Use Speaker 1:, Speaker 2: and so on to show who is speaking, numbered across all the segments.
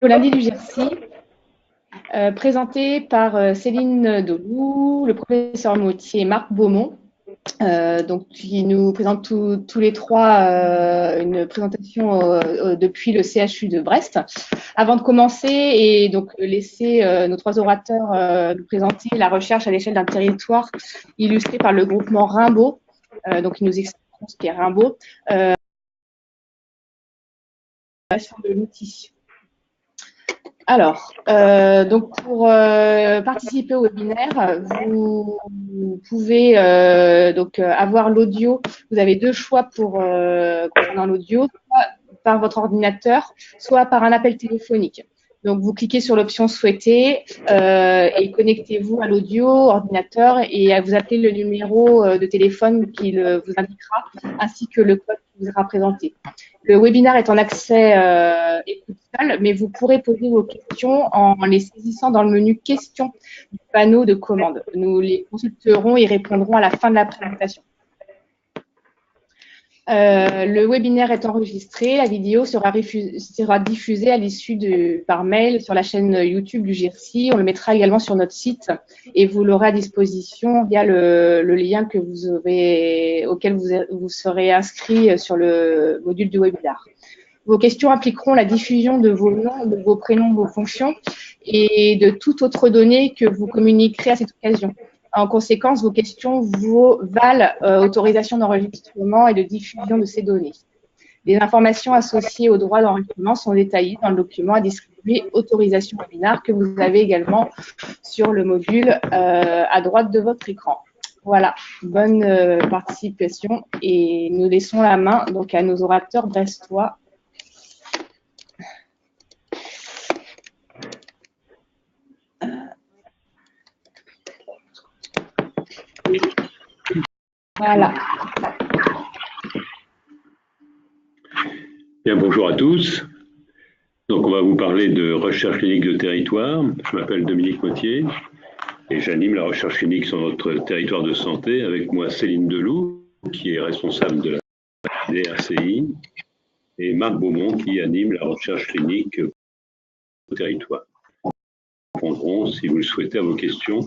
Speaker 1: Au lundi du GERSI, présenté par Céline Deloux, le professeur Mautier et Marc Beaumont. Donc, qui nous présente tous les trois une présentation depuis le CHU de Brest. Avant de commencer et donc laisser nos trois orateurs nous présenter la recherche à l'échelle d'un territoire illustré par le groupement Rimbaud. Donc, ils nous expliqueront ce qu'est Rimbaud. De l'outil. Alors, donc pour participer au webinaire, vous pouvez donc avoir l'audio. Vous avez deux choix pour concernant l'audio, soit par votre ordinateur, soit par un appel téléphonique. Donc vous cliquez sur l'option souhaiter et connectez-vous à l'audio ordinateur et vous appelez le numéro de téléphone qui vous indiquera, ainsi que le code qui vous sera présenté. Le webinaire est en accès écoute seul, mais vous pourrez poser vos questions en les saisissant dans le menu questions du panneau de commande. Nous les consulterons et répondrons à la fin de la présentation. Le webinaire est enregistré, la vidéo sera diffusée à l'issue par mail sur la chaîne YouTube du GERSI. On le mettra également sur notre site et vous l'aurez à disposition via le lien que auquel vous serez inscrit sur le module du webinaire. Vos questions impliqueront la diffusion de vos noms, de vos prénoms, de vos fonctions et de toute autre donnée que vous communiquerez à cette occasion. En conséquence, vos questions valent autorisation d'enregistrement et de diffusion de ces données. Les informations associées aux droits d'enregistrement sont détaillées dans le document à distribuer autorisation webinaire que vous avez également sur le module à droite de votre écran. Voilà, bonne participation et nous laissons la main donc à nos orateurs brestois. Voilà.
Speaker 2: Bien, bonjour à tous. Donc, on va vous parler de recherche clinique de territoire. Je m'appelle Dominique Mautier et j'anime la recherche clinique sur notre territoire de santé avec moi Céline Deloux, qui est responsable de la DRCI, et Marc Beaumont, qui anime la recherche clinique au territoire. Nous répondrons, si vous le souhaitez, à vos questions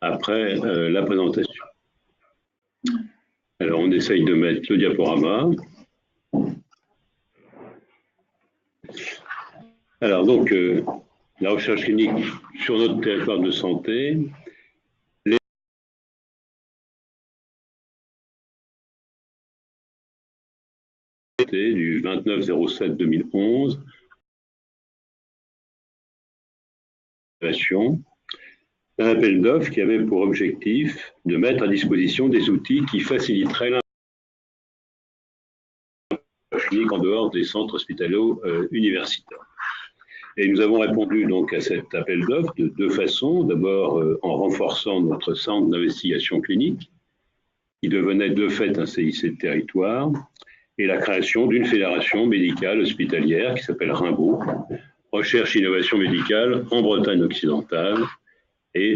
Speaker 2: après la présentation. Alors, on essaye de mettre le diaporama. Alors, donc, la recherche clinique sur notre territoire de santé. Du 29/07/2011, un appel d'offres qui avait pour objectif de mettre à disposition des outils qui faciliteraient la recherche clinique en dehors des centres hospitalo-universitaires. Et nous avons répondu donc à cet appel d'offres de deux façons. D'abord en renforçant notre centre d'investigation clinique, qui devenait de fait un CIC de territoire, et la création d'une fédération médicale hospitalière qui s'appelle Rimbaud, Recherche et Innovation Médicale en Bretagne occidentale, et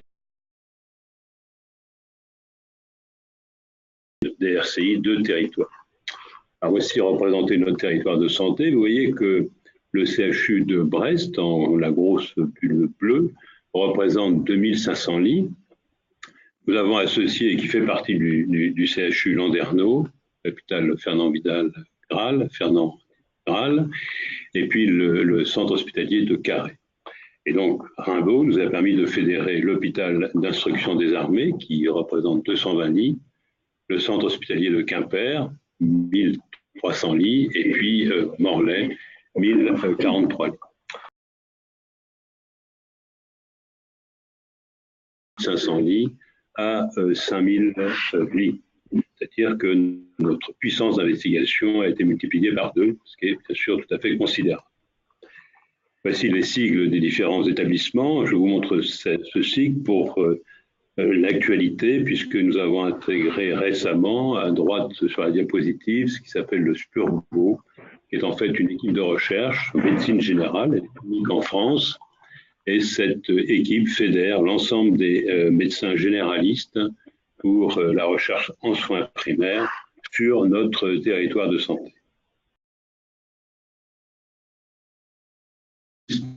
Speaker 2: DRCI de territoire. Alors voici représenté notre territoire de santé. Vous voyez que le CHU de Brest, en la grosse bulle bleue, représente 2500 lits. Nous avons associé, qui fait partie du CHU Landerneau, l'hôpital Fernand Vidal-Graal, et puis le centre hospitalier de Carhaix. Et donc, Rimbaud nous a permis de fédérer l'hôpital d'instruction des armées, qui représente 220 lits, le centre hospitalier de Quimper, 1300 lits, et puis Morlaix, 1043 lits. 500 lits à 5000 lits. C'est-à-dire que notre puissance d'investigation a été multipliée par 2, ce qui est bien sûr tout à fait considérable. Voici les sigles des différents établissements. Je vous montre ce sigle pour l'actualité, puisque nous avons intégré récemment, à droite sur la diapositive, ce qui s'appelle le SPURGO, qui est en fait une équipe de recherche en médecine générale, elle est unique en France, et cette équipe fédère l'ensemble des médecins généralistes pour la recherche en soins primaires sur notre territoire de santé.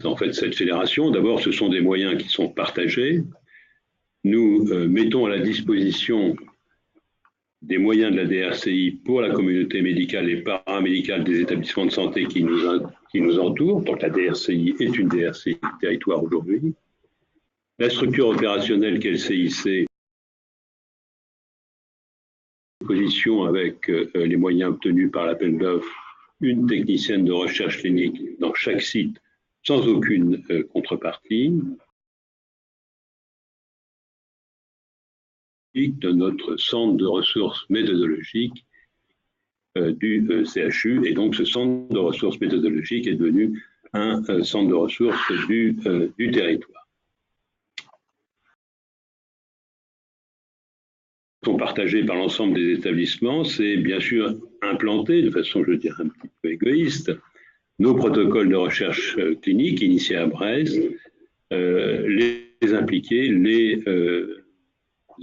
Speaker 2: en fait cette fédération? D'abord, ce sont des moyens qui sont partagés. Nous mettons à la disposition des moyens de la DRCI pour la communauté médicale et paramédicale des établissements de santé qui nous entourent. Donc la DRCI est une DRCI territoire aujourd'hui. La structure opérationnelle qu'est le CIC, position avec les moyens obtenus par l'appel d'offres, une technicienne de recherche clinique dans chaque site sans aucune contrepartie. De notre centre de ressources méthodologiques du CHU, et donc ce centre de ressources méthodologiques est devenu un centre de ressources du territoire. Sont partagés par l'ensemble des établissements, c'est bien sûr implanter de façon, je dirais, un petit peu égoïste, nos protocoles de recherche clinique initiés à Brest, les impliquer, les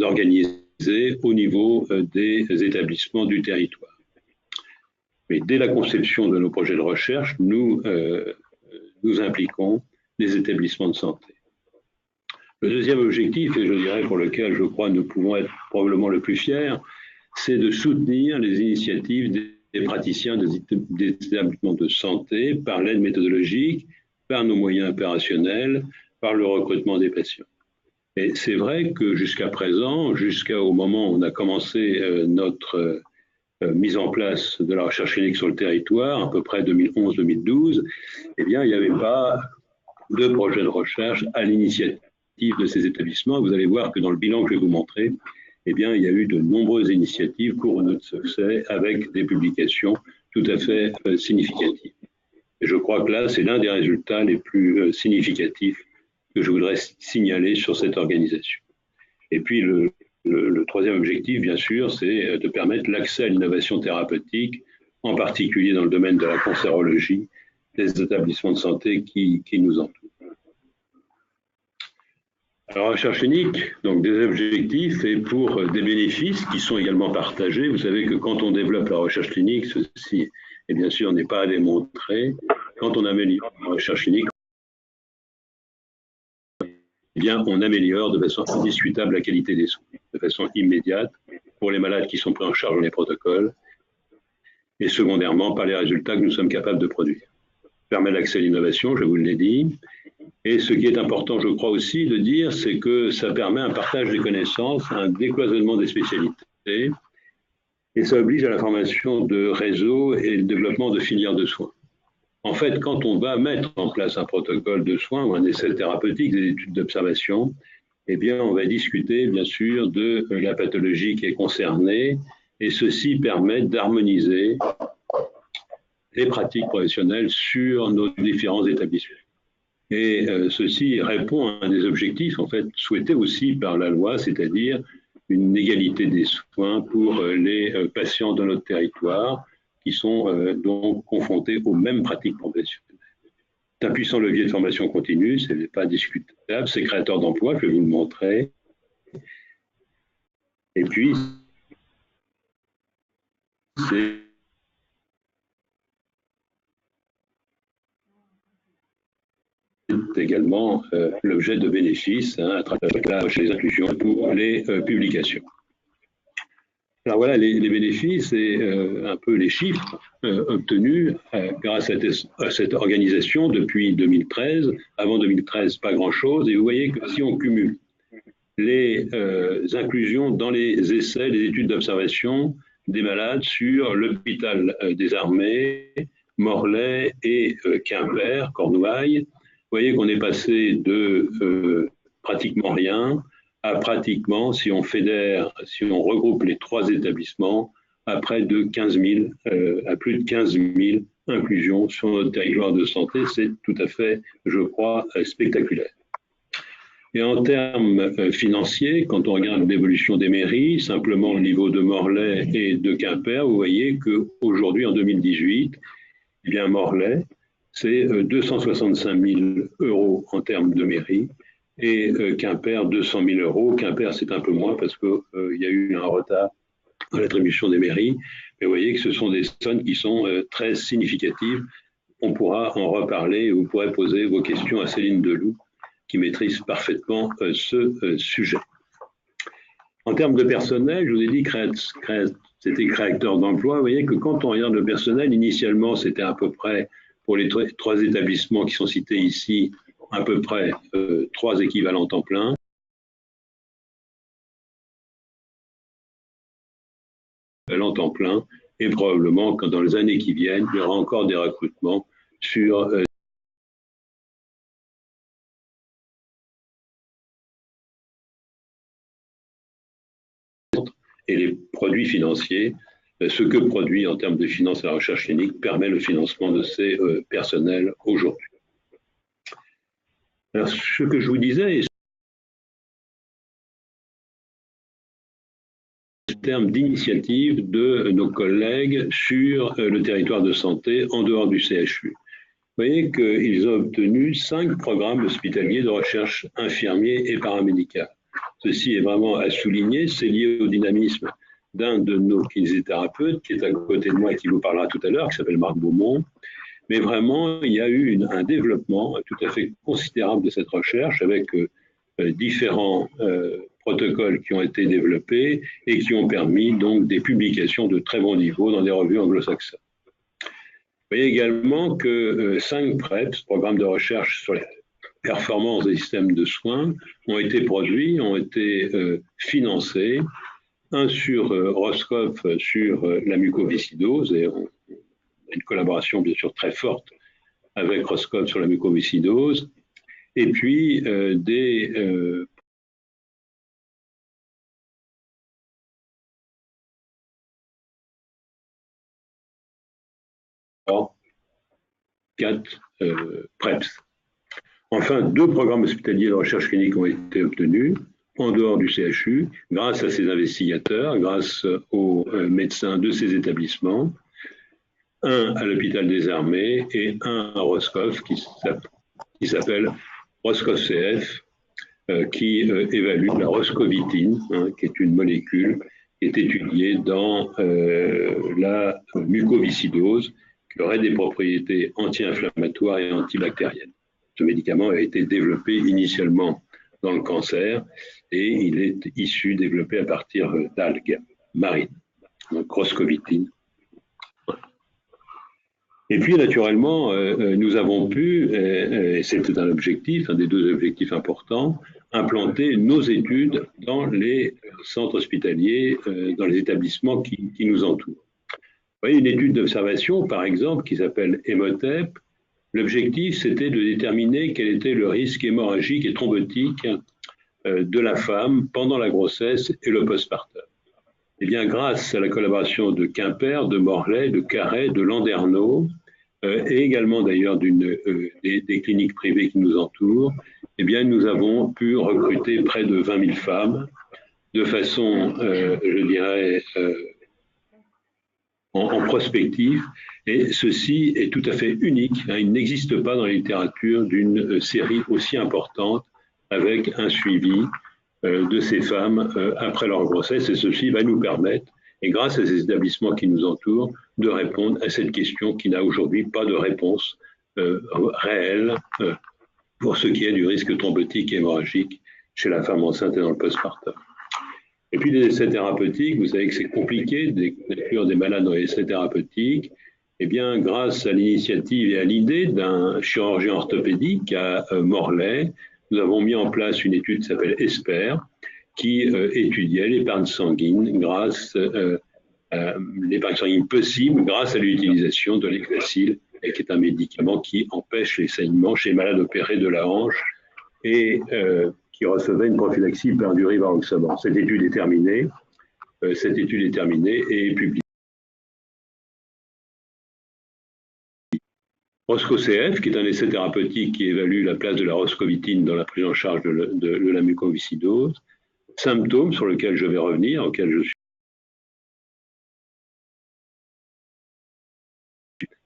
Speaker 2: organisés au niveau des établissements du territoire. Mais dès la conception de nos projets de recherche, nous impliquons les établissements de santé. Le deuxième objectif, et je dirais pour lequel je crois nous pouvons être probablement le plus fiers, c'est de soutenir les initiatives des praticiens des établissements de santé par l'aide méthodologique, par nos moyens opérationnels, par le recrutement des patients. Et c'est vrai que jusqu'à présent, jusqu'au moment où on a commencé notre mise en place de la recherche clinique sur le territoire, à peu près 2011-2012, eh bien, il n'y avait pas de projet de recherche à l'initiative de ces établissements. Vous allez voir que dans le bilan que je vais vous montrer, eh bien, il y a eu de nombreuses initiatives couronnées de succès avec des publications tout à fait significatives. Et je crois que là, c'est l'un des résultats les plus significatifs que je voudrais signaler sur cette organisation. Et puis, le troisième objectif, bien sûr, c'est de permettre l'accès à l'innovation thérapeutique, en particulier dans le domaine de la cancérologie, des établissements de santé qui nous entourent. Alors, la recherche clinique, donc des objectifs et pour des bénéfices qui sont également partagés. Vous savez que quand on développe la recherche clinique, ceci, et bien sûr, n'est pas à démontrer. Quand on améliore la recherche clinique, eh bien, on améliore de façon indiscutable la qualité des soins, de façon immédiate, pour les malades qui sont pris en charge dans les protocoles, et secondairement par les résultats que nous sommes capables de produire. Ça permet l'accès à l'innovation, je vous l'ai dit, et ce qui est important, je crois aussi, de dire, c'est que ça permet un partage des connaissances, un décloisonnement des spécialités, et ça oblige à la formation de réseaux et le développement de filières de soins. En fait, quand on va mettre en place un protocole de soins ou un essai thérapeutique, des études d'observation, eh bien, on va discuter, bien sûr, de la pathologie qui est concernée, et ceci permet d'harmoniser les pratiques professionnelles sur nos différents établissements. Et ceci répond à un des objectifs, en fait, souhaités aussi par la loi, c'est-à-dire une égalité des soins pour les patients de notre territoire, qui sont donc confrontés aux mêmes pratiques professionnelles. C'est un puissant levier de formation continue, ce n'est pas discutable, c'est créateur d'emplois, je vais vous le montrer. Et puis, c'est également l'objet de bénéfices à travers les inclusions pour les publications. Alors voilà les bénéfices et un peu les chiffres obtenus grâce à cette organisation depuis 2013. Avant 2013, pas grand-chose. Et vous voyez que si on cumule les inclusions dans les essais, les études d'observation des malades sur l'hôpital des armées, Morlaix et Quimper, Cornouailles, vous voyez qu'on est passé de pratiquement rien à pratiquement, si on fédère, si on regroupe les trois établissements, à près de 15 000, à plus de 15 000 inclusions sur notre territoire de santé. C'est tout à fait, je crois, spectaculaire. Et en termes financiers, quand on regarde l'évolution des mairies, simplement au niveau de Morlaix et de Quimper, vous voyez qu'aujourd'hui, en 2018, eh bien Morlaix, c'est 265 000 € en termes de mairie, et Quimper, 200 000 €. Quimper, c'est un peu moins parce qu'il y a eu un retard dans l'attribution des mairies. Mais vous voyez que ce sont des sommes qui sont très significatives on pourra en reparler et vous pourrez poser vos questions à Céline Deloup, qui maîtrise parfaitement ce sujet. En termes de personnel, je vous ai dit c'était créateur d'emplois. Vous voyez que quand on regarde le personnel, initialement, c'était à peu près, pour les trois établissements qui sont cités ici, à peu près 3 équivalents temps plein. Temps plein, et probablement que dans les années qui viennent, il y aura encore des recrutements sur et les produits financiers. Ce que produit en termes de finances la recherche clinique permet le financement de ces personnels aujourd'hui. Alors, ce que je vous disais, en termes d'initiative de nos collègues sur le territoire de santé en dehors du CHU. Vous voyez qu'ils ont obtenu 5 programmes hospitaliers de recherche infirmiers et paramédicale. Ceci est vraiment à souligner, c'est lié au dynamisme d'un de nos kinésithérapeutes qui est à côté de moi et qui vous parlera tout à l'heure, qui s'appelle Marc Beaumont. Mais vraiment, il y a eu un développement tout à fait considérable de cette recherche avec différents protocoles qui ont été développés et qui ont permis donc des publications de très bon niveau dans des revues anglo-saxonnes. Vous voyez également que 5 PREPS, programmes de recherche sur les performances des systèmes de soins, ont été produits, ont été financés. Un sur Roscoff sur la mucoviscidose, et on a une collaboration bien sûr très forte avec Roscoff sur la mucoviscidose, et puis des 4 PREPS. Enfin, 2 programmes hospitaliers de recherche clinique ont été obtenus en dehors du CHU, grâce à ces investigateurs, grâce aux médecins de ces établissements, un à l'hôpital des armées et un à Roscoff qui s'appelle Roscoff CF, qui évalue la roscovitine, qui est une molécule qui est étudiée dans la mucoviscidose, qui aurait des propriétés anti-inflammatoires et antibactériennes. Ce médicament a été développé initialement dans le cancer et il est développé à partir d'algues marines, donc roscovitine. Et puis naturellement, nous avons pu, et c'était un objectif, un des 2 objectifs importants, implanter nos études dans les centres hospitaliers, dans les établissements qui nous entourent. Vous voyez, une étude d'observation, par exemple, qui s'appelle Hémotep. L'objectif, c'était de déterminer quel était le risque hémorragique et thrombotique de la femme pendant la grossesse et le postpartum. Eh bien, grâce à la collaboration de Quimper, de Morlaix, de Carhaix, de Landerneau, et également d'ailleurs des cliniques privées qui nous entourent, eh bien, nous avons pu recruter près de 20 000 femmes de façon, je dirais, en prospective, et ceci est tout à fait unique. Il n'existe pas dans la littérature d'une série aussi importante avec un suivi de ces femmes après leur grossesse, et ceci va nous permettre, et grâce à ces établissements qui nous entourent, de répondre à cette question qui n'a aujourd'hui pas de réponse réelle pour ce qui est du risque thrombotique et hémorragique chez la femme enceinte et dans le postpartum. Et puis les essais thérapeutiques, vous savez que c'est compliqué d'inclure des malades dans les essais thérapeutiques. Eh bien, grâce à l'initiative et à l'idée d'un chirurgien orthopédique à Morlaix, nous avons mis en place une étude qui s'appelle ESPER, qui étudiait l'épargne sanguine l'épargne sanguine possible grâce à l'utilisation de l'Eclasil, qui est un médicament qui empêche les saignements chez les malades opérés de la hanche et qui recevait une prophylaxie par du rivaroxaban. Cette étude est terminée et est publiée. RoscoCF, qui est un essai thérapeutique qui évalue la place de la roscovitine dans la prise en charge de la mucoviscidose. Symptômes sur lesquels je vais revenir, auxquels je suis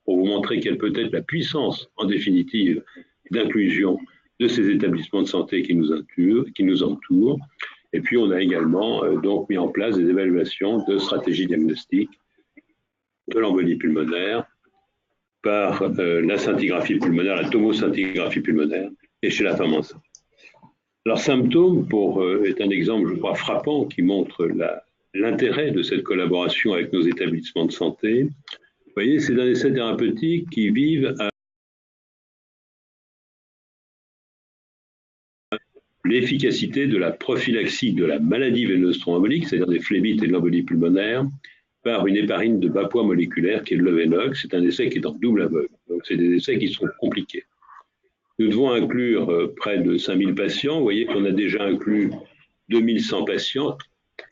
Speaker 2: pour vous montrer quelle peut être la puissance, en définitive, d'inclusion de ces établissements de santé qui nous entourent. Et puis, on a également donc mis en place des évaluations de stratégies diagnostiques de l'embolie pulmonaire par la scintigraphie pulmonaire, la tomoscintigraphie pulmonaire, et chez la femme enceinte. Alors, Symptômes est un exemple, je crois, frappant qui montre l'intérêt de cette collaboration avec nos établissements de santé. Vous voyez, c'est un essai thérapeutique qui vise à l'efficacité de la prophylaxie de la maladie veineuse thromboembolique, c'est-à-dire des phlébites et de l'embolie pulmonaire, par une héparine de bas poids moléculaire qui est le Lovenox. C'est un essai qui est en double aveugle. Donc, c'est des essais qui sont compliqués. Nous devons inclure près de 5000 patients. Vous voyez qu'on a déjà inclus 2100 patients.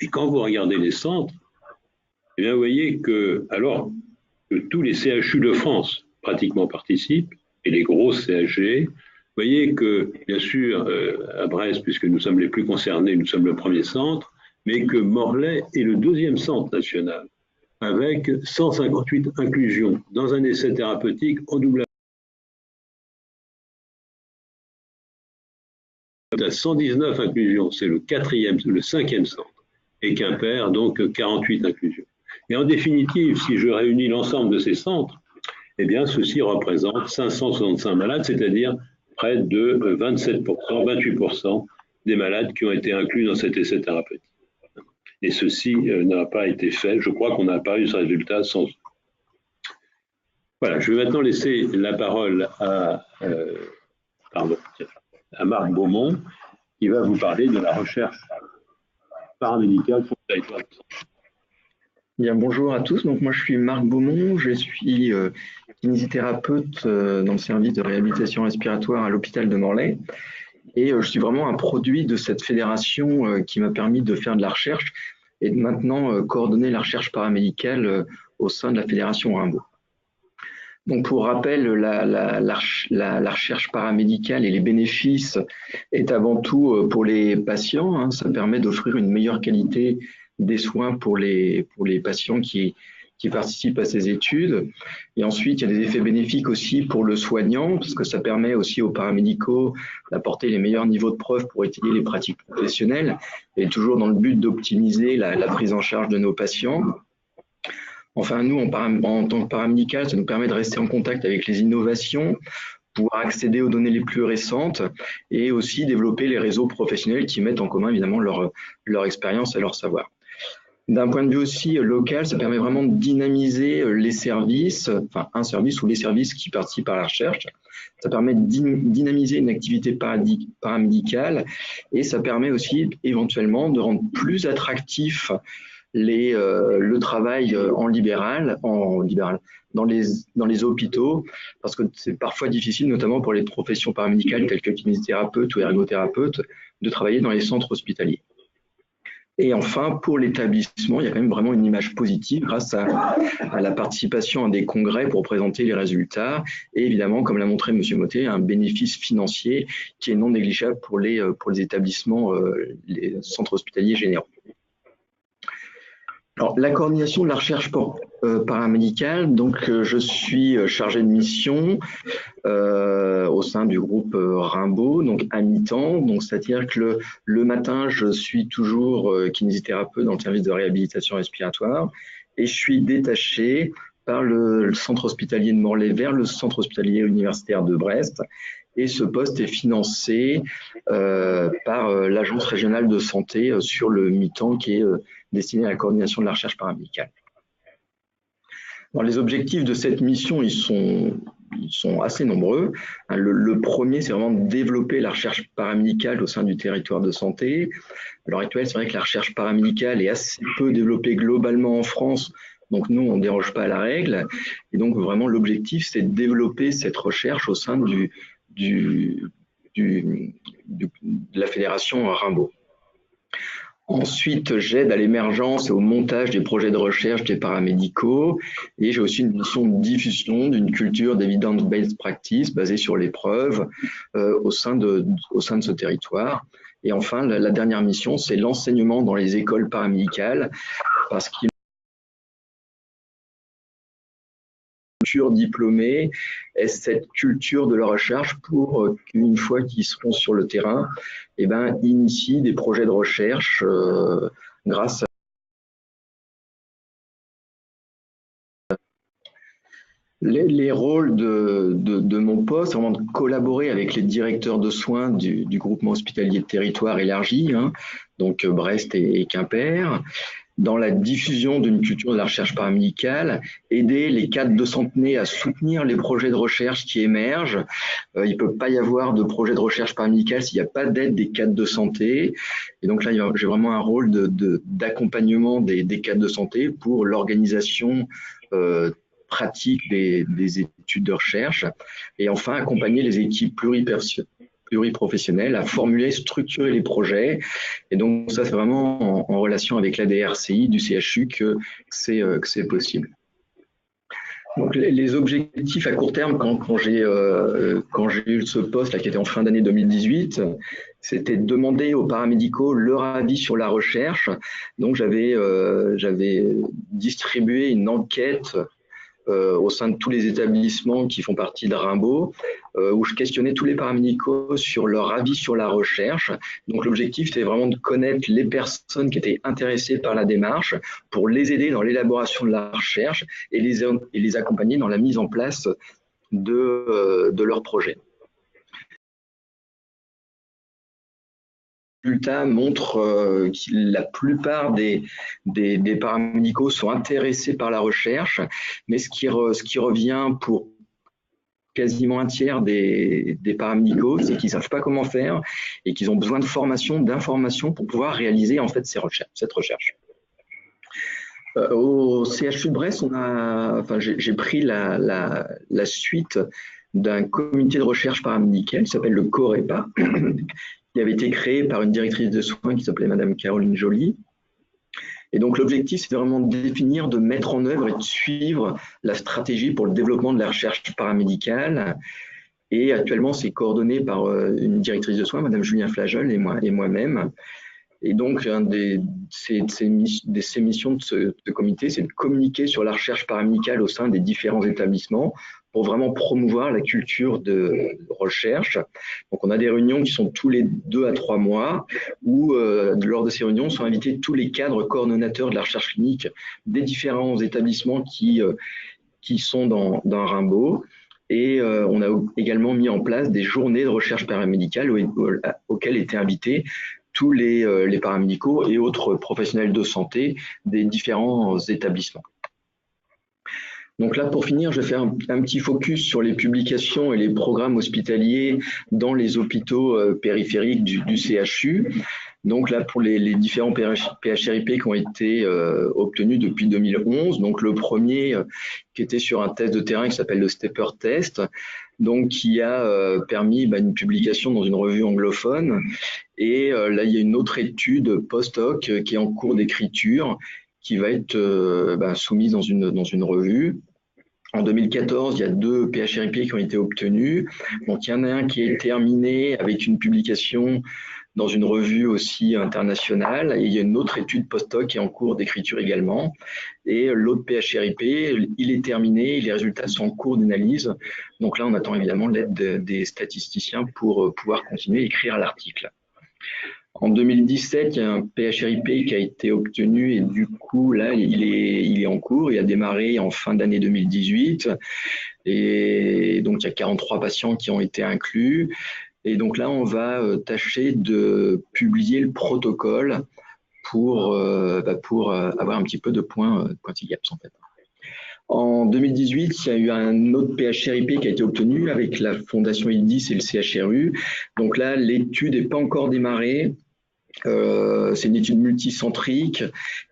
Speaker 2: Et quand vous regardez les centres, eh bien, vous voyez que, alors que tous les CHU de France pratiquement participent, et les grosses CHG, vous voyez que, bien sûr, à Brest, puisque nous sommes les plus concernés, nous sommes le premier centre, mais que Morlaix est le deuxième centre national, avec 158 inclusions dans un essai thérapeutique en double à 119 inclusions, c'est le cinquième centre, et Quimper, donc 48 inclusions. Et en définitive, si je réunis l'ensemble de ces centres, eh bien, ceci représente 565 malades, c'est-à-dire près de 27%, 28% des malades qui ont été inclus dans cet essai thérapeutique. Et ceci n'a pas été fait. Je crois qu'on n'a pas eu ce résultat sans. Voilà, je vais maintenant laisser la parole à Marc Beaumont, qui va vous parler de la recherche paramédicale sur le territoire.
Speaker 3: Bien, bonjour à tous. Donc moi je suis Marc Beaumont, je suis kinésithérapeute dans le service de réhabilitation respiratoire à l'hôpital de Morlaix et je suis vraiment un produit de cette fédération qui m'a permis de faire de la recherche et de maintenant coordonner la recherche paramédicale au sein de la fédération Rimbaud. Donc pour rappel, la recherche paramédicale et les bénéfices est avant tout pour les patients, hein. Ça permet d'offrir une meilleure qualité des soins pour les patients qui participent à ces études. Et ensuite, il y a des effets bénéfiques aussi pour le soignant, parce que ça permet aussi aux paramédicaux d'apporter les meilleurs niveaux de preuve pour étayer les pratiques professionnelles, et toujours dans le but d'optimiser la prise en charge de nos patients. Enfin, nous, en tant que paramédical, ça nous permet de rester en contact avec les innovations, pouvoir accéder aux données les plus récentes et aussi développer les réseaux professionnels qui mettent en commun évidemment leur expérience et leur savoir. D'un point de vue aussi local, ça permet vraiment de dynamiser les services, enfin un service ou les services qui participent à la recherche. Ça permet de dynamiser une activité paramédicale et ça permet aussi éventuellement de rendre plus attractif le travail en libéral, dans les hôpitaux, parce que c'est parfois difficile, notamment pour les professions paramédicales telles que kinésithérapeute ou ergothérapeute, de travailler dans les centres hospitaliers. Et enfin, pour l'établissement, il y a quand même vraiment une image positive grâce à la participation à des congrès pour présenter les résultats. Et évidemment, comme l'a montré M. Mottet, un bénéfice financier qui est non négligeable pour les établissements, les centres hospitaliers généraux. Alors, la coordination de la recherche paramédicale, donc je suis chargé de mission au sein du groupe Rimbaud, donc à mi-temps, donc c'est-à-dire que le matin, je suis toujours kinésithérapeute dans le service de réhabilitation respiratoire et je suis détaché par le centre hospitalier de Morlaix vers le centre hospitalier universitaire de Brest. Et ce poste est financé par l'Agence régionale de santé sur le mi-temps qui est destiné à la coordination de la recherche paramédicale. Alors, les objectifs de cette mission, ils sont assez nombreux. Le premier, c'est vraiment de développer la recherche paramédicale au sein du territoire de santé. À l'heure actuelle, c'est vrai que la recherche paramédicale est assez peu développée globalement en France. Donc nous, on ne déroge pas à la règle. Et donc vraiment, l'objectif, c'est de développer cette recherche au sein de la fédération Rimbaud. Ensuite, j'aide à l'émergence et au montage des projets de recherche des paramédicaux et j'ai aussi une mission de diffusion d'une culture d'evidence-based practice basée sur les preuves au sein de ce territoire. Et enfin, la dernière mission, c'est l'enseignement dans les écoles paramédicales parce qu'il diplômés et cette culture de la recherche pour qu'une fois qu'ils seront sur le terrain, eh ben, initient des projets de recherche grâce à Les rôles de mon poste, c'est vraiment de collaborer avec les directeurs de soins du groupement hospitalier de territoire élargi, hein, donc Brest et Quimper, dans la diffusion d'une culture de la recherche paramédicale, aider les cadres de santé à soutenir les projets de recherche qui émergent. Il ne peut pas y avoir de projet de recherche paramédicale s'il n'y a pas d'aide des cadres de santé. Et donc là, j'ai vraiment un rôle d'accompagnement des cadres de santé pour l'organisation pratique des études de recherche, et enfin accompagner les équipes pluriprofessionnelles à formuler, structurer les projets. Et donc ça, c'est vraiment en relation avec la DRCI du CHU que c'est possible. Donc les objectifs à court terme, quand j'ai eu ce poste là, qui était en fin d'année 2018, c'était de demander aux paramédicaux leur avis sur la recherche. Donc j'avais distribué une enquête au sein de tous les établissements qui font partie de Rimbaud, où je questionnais tous les paramédicaux sur leur avis sur la recherche. Donc l'objectif, c'était vraiment de connaître les personnes qui étaient intéressées par la démarche pour les aider dans l'élaboration de la recherche et les accompagner dans la mise en place de leur projet. Les résultats montrent que la plupart des paramédicaux sont intéressés par la recherche, mais ce qui revient pour quasiment un tiers des paramédicaux, c'est qu'ils ne savent pas comment faire et qu'ils ont besoin de formation, d'information pour pouvoir réaliser en fait cette recherche. Au CHU de Brest, j'ai pris la suite d'un comité de recherche paramédicale qui s'appelle le COREPA, qui avait été créé par une directrice de soins qui s'appelait Madame Caroline Joly. Et donc l'objectif, c'est vraiment de définir, de mettre en œuvre et de suivre la stratégie pour le développement de la recherche paramédicale. Et actuellement, c'est coordonné par une directrice de soins, Madame Julien Flageol et moi-même. Et donc, ces missions de ce comité, c'est de communiquer sur la recherche paramédicale au sein des différents établissements pour vraiment promouvoir la culture de recherche. Donc, on a des réunions qui sont tous les 2 à 3 mois où, lors de ces réunions, sont invités tous les cadres coordonnateurs de la recherche clinique des différents établissements qui sont dans Rimbaud. Et on a également mis en place des journées de recherche paramédicale auxquelles étaient invités tous les paramédicaux et autres professionnels de santé des différents établissements. Donc là, pour finir, je vais faire un petit focus sur les publications et les programmes hospitaliers dans les hôpitaux périphériques du CHU. Donc là, pour les différents PHRIP qui ont été obtenus depuis 2011, donc le premier qui était sur un test de terrain qui s'appelle le Stepper Test, donc qui a permis une publication dans une revue anglophone. Et là, il y a une autre étude post-hoc qui est en cours d'écriture, qui va être soumise dans une revue. En 2014, il y a 2 PHRIP qui ont été obtenus. Donc, il y en a un qui est terminé avec une publication dans une revue aussi internationale. Et il y a une autre étude post-hoc qui est en cours d'écriture également. Et l'autre PHRIP, il est terminé. Les résultats sont en cours d'analyse. Donc là, on attend évidemment l'aide des statisticiens pour pouvoir continuer à écrire l'article. En 2017, il y a un PHRIP qui a été obtenu et du coup, là, il est en cours. Il a démarré en fin d'année 2018. Et donc, il y a 43 patients qui ont été inclus. Et donc là, on va tâcher de publier le protocole pour avoir un petit peu de pointillaps en fait. En 2018, il y a eu un autre PHRIP qui a été obtenu avec la Fondation ILDIS et le CHRU. Donc là, l'étude n'est pas encore démarrée. C'est une étude multicentrique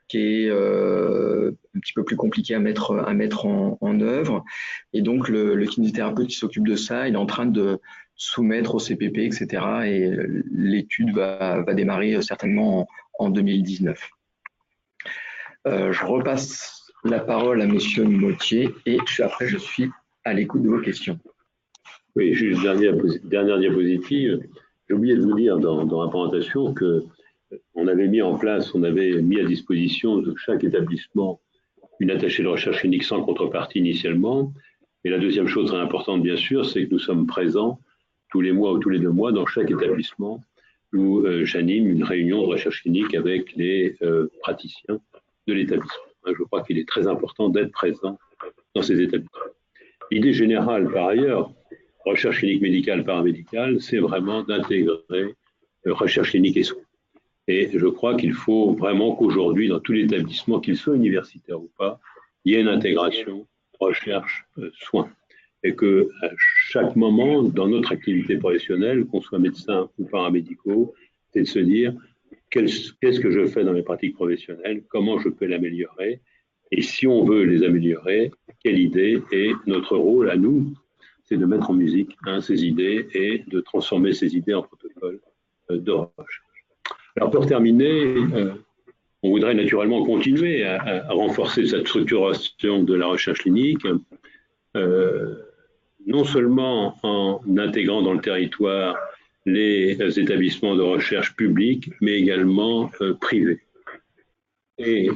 Speaker 3: qui est un petit peu plus compliquée à mettre en œuvre. Et donc, le kinésithérapeute qui s'occupe de ça, il est en train de soumettre au CPP, etc. Et l'étude va démarrer certainement en 2019. Je repasse la parole à Monsieur Mottier et après, je suis à l'écoute de vos questions.
Speaker 2: Oui, juste dernière diapositive. J'ai oublié de vous dire dans la présentation qu'on avait mis à disposition de chaque établissement une attachée de recherche clinique sans contrepartie initialement. Et la deuxième chose très importante, bien sûr, c'est que nous sommes présents tous les mois ou tous les 2 mois dans chaque établissement où j'anime une réunion de recherche clinique avec les praticiens de l'établissement. Je crois qu'il est très important d'être présent dans ces établissements. L'idée générale, par ailleurs, recherche clinique médicale, paramédicale, c'est vraiment d'intégrer recherche clinique et soins. Et je crois qu'il faut vraiment qu'aujourd'hui, dans tous les établissements, qu'ils soient universitaires ou pas, il y ait une intégration recherche-soins. Et que à chaque moment, dans notre activité professionnelle, qu'on soit médecin ou paramédicaux, c'est de se dire qu'est-ce que je fais dans mes pratiques professionnelles, comment je peux l'améliorer, et si on veut les améliorer, quelle idée est notre rôle à nous, c'est de mettre en musique ces idées et de transformer ces idées en protocole de recherche. Alors pour terminer, on voudrait naturellement continuer à renforcer cette structuration de la recherche clinique, non seulement en intégrant dans le territoire les établissements de recherche publics, mais également privés. Et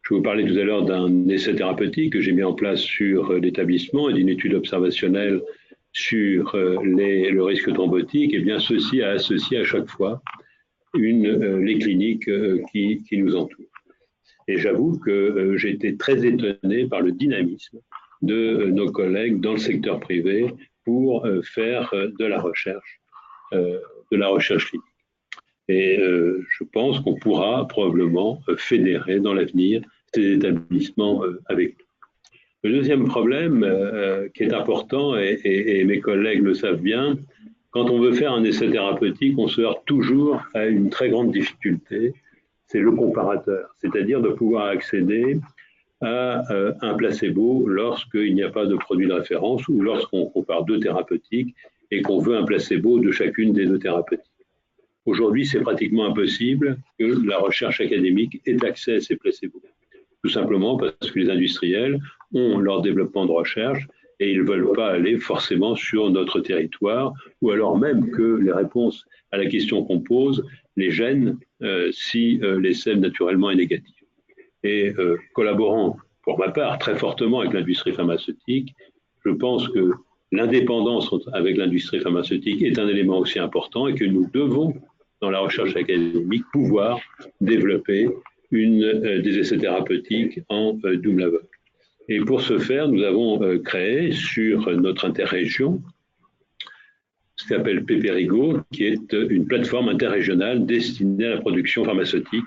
Speaker 2: je vous parlais tout à l'heure d'un essai thérapeutique que j'ai mis en place sur l'établissement et d'une étude observationnelle sur le risque thrombotique. Et bien ceci a associé à chaque fois les cliniques qui nous entourent. Et j'avoue que j'ai été très étonné par le dynamisme de nos collègues dans le secteur privé pour faire de la recherche clinique. Et je pense qu'on pourra probablement fédérer dans l'avenir ces établissements avec nous. Le deuxième problème qui est important, et mes collègues le savent bien, quand on veut faire un essai thérapeutique, on se heurte toujours à une très grande difficulté, c'est le comparateur, c'est-à-dire de pouvoir accéder à un placebo lorsqu'il n'y a pas de produit de référence ou lorsqu'on compare deux thérapeutiques et qu'on veut un placebo de chacune des deux thérapeutiques. Aujourd'hui, c'est pratiquement impossible que la recherche académique ait accès à ces placebos. Tout simplement parce que les industriels ont leur développement de recherche et ils ne veulent pas aller forcément sur notre territoire, ou alors même que les réponses à la question qu'on pose les gênent si l'essai naturellement est négatif. Et collaborant, pour ma part, très fortement avec l'industrie pharmaceutique, je pense que l'indépendance avec l'industrie pharmaceutique est un élément aussi important et que nous devons, dans la recherche académique, pouvoir développer des essais thérapeutiques en double aveugle. Et pour ce faire, nous avons créé sur notre interrégion ce qu'on appelle Pépérigo, qui est une plateforme interrégionale destinée à la production pharmaceutique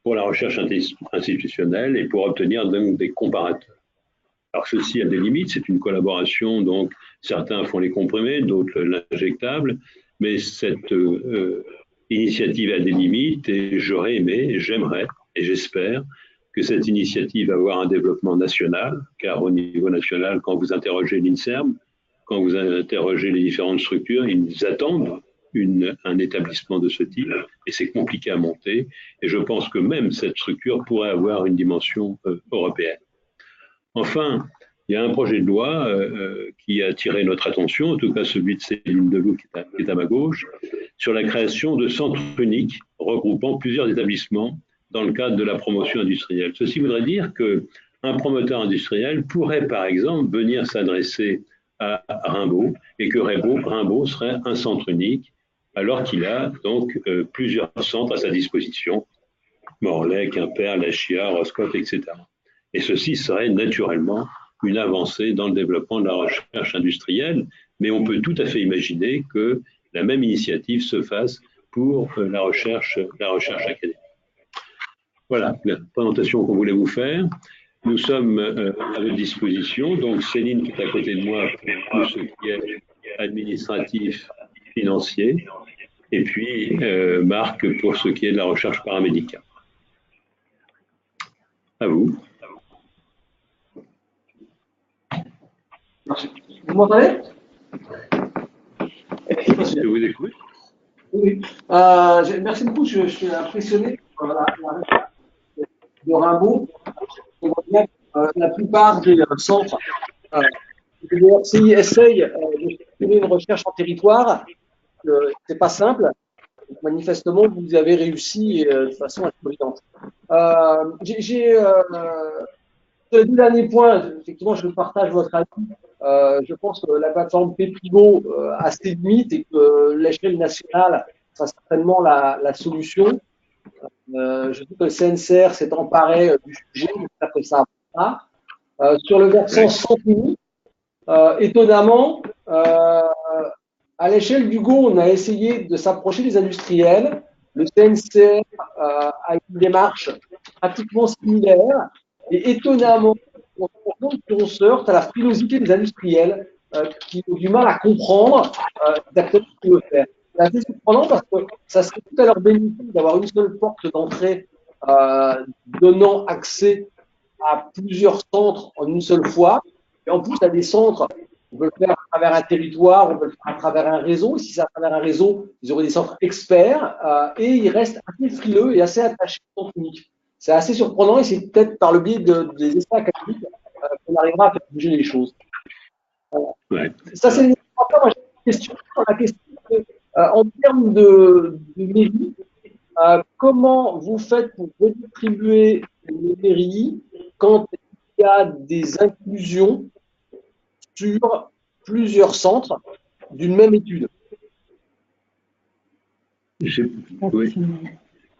Speaker 2: pour la recherche institutionnelle et pour obtenir donc des comparateurs. Alors ceci a des limites, c'est une collaboration, donc certains font les comprimés, d'autres l'injectable, mais cette initiative a des limites et j'aurais aimé, j'aimerais et j'espère que cette initiative va avoir un développement national, car au niveau national, quand vous interrogez l'INSERM, quand vous interrogez les différentes structures, ils attendent un établissement de ce type et c'est compliqué à monter. Et je pense que même cette structure pourrait avoir une dimension européenne. Enfin, il y a un projet de loi qui a attiré notre attention, en tout cas celui de Céline Deloup qui est à ma gauche, sur la création de centres uniques regroupant plusieurs établissements dans le cadre de la promotion industrielle. Ceci voudrait dire qu'un promoteur industriel pourrait, par exemple, venir s'adresser à Rimbaud et que Rimbaud serait un centre unique alors qu'il a donc plusieurs centres à sa disposition, Morlaix, Quimper, La Chia, Roscoff, etc. Et ceci serait naturellement une avancée dans le développement de la recherche industrielle, mais on peut tout à fait imaginer que la même initiative se fasse pour la recherche académique. Voilà la présentation qu'on voulait vous faire. Nous sommes à votre disposition. Donc Céline qui est à côté de moi pour tout ce qui est administratif, financier, et puis Marc pour ce qui est de la recherche paramédicale. À vous.
Speaker 4: Vous m'entendez?
Speaker 2: Je vous écoute.
Speaker 4: Oui. Merci beaucoup. Je suis impressionné par la recherche de Rimbaud. La plupart des centres de l'ERCI essayent de faire une recherche en territoire. C'est pas simple. Donc, manifestement, vous avez réussi de façon intelligente. Le dernier point, effectivement, je partage votre avis. Je pense que la plateforme Péprigo a ses limites et que l'échelle nationale sera certainement la solution. Je dis que le CNCR s'est emparé du sujet, j'espère que ça va. Sur le versant santé, étonnamment, à l'échelle du Go, on a essayé de s'approcher des industriels. Le CNCR a une démarche pratiquement similaire. Et étonnamment, on se rend compte qu'on se heurte à la frilosité des industriels qui ont du mal à comprendre exactement ce qu'ils veulent faire. C'est assez surprenant parce que ça serait tout à leur bénéfice d'avoir une seule porte d'entrée donnant accès à plusieurs centres en une seule fois. Et en plus, à des centres, on peut le faire à travers un territoire, on peut le faire à travers un réseau. Et si c'est à travers un réseau, ils auraient des centres experts et ils restent assez frileux et assez attachés au centre unique. C'est assez surprenant et c'est peut-être par le biais des essais académiques qu'on arrivera à faire bouger les choses.
Speaker 2: Ouais.
Speaker 4: Ça, c'est une question. La question en termes de mairie, comment vous faites pour redistribuer les mairies quand il y a des inclusions sur plusieurs centres d'une même étude?
Speaker 2: Oui.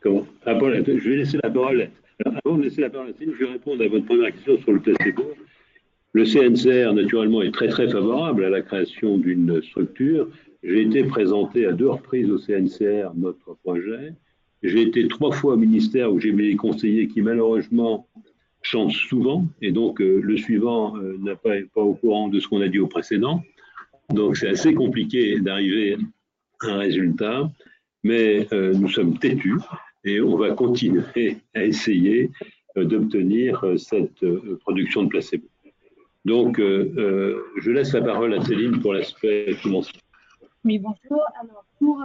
Speaker 2: Comment? Ah, bon, je vais laisser la parole. Alors, avant de laisser la parole à Céline, je vais répondre à votre première question sur le placebo. Le CNCR, naturellement, est très très favorable à la création d'une structure. J'ai été présenté à 2 reprises au CNCR notre projet. J'ai été 3 fois au ministère où j'ai mes conseillers qui malheureusement changent souvent et donc le suivant n'a pas au courant de ce qu'on a dit au précédent. Donc c'est assez compliqué d'arriver à un résultat, mais nous sommes têtus et on va continuer à essayer d'obtenir cette production de placebo. Donc, je laisse la parole à Céline pour l'aspect financier.
Speaker 5: Oui, bonjour. Alors, pour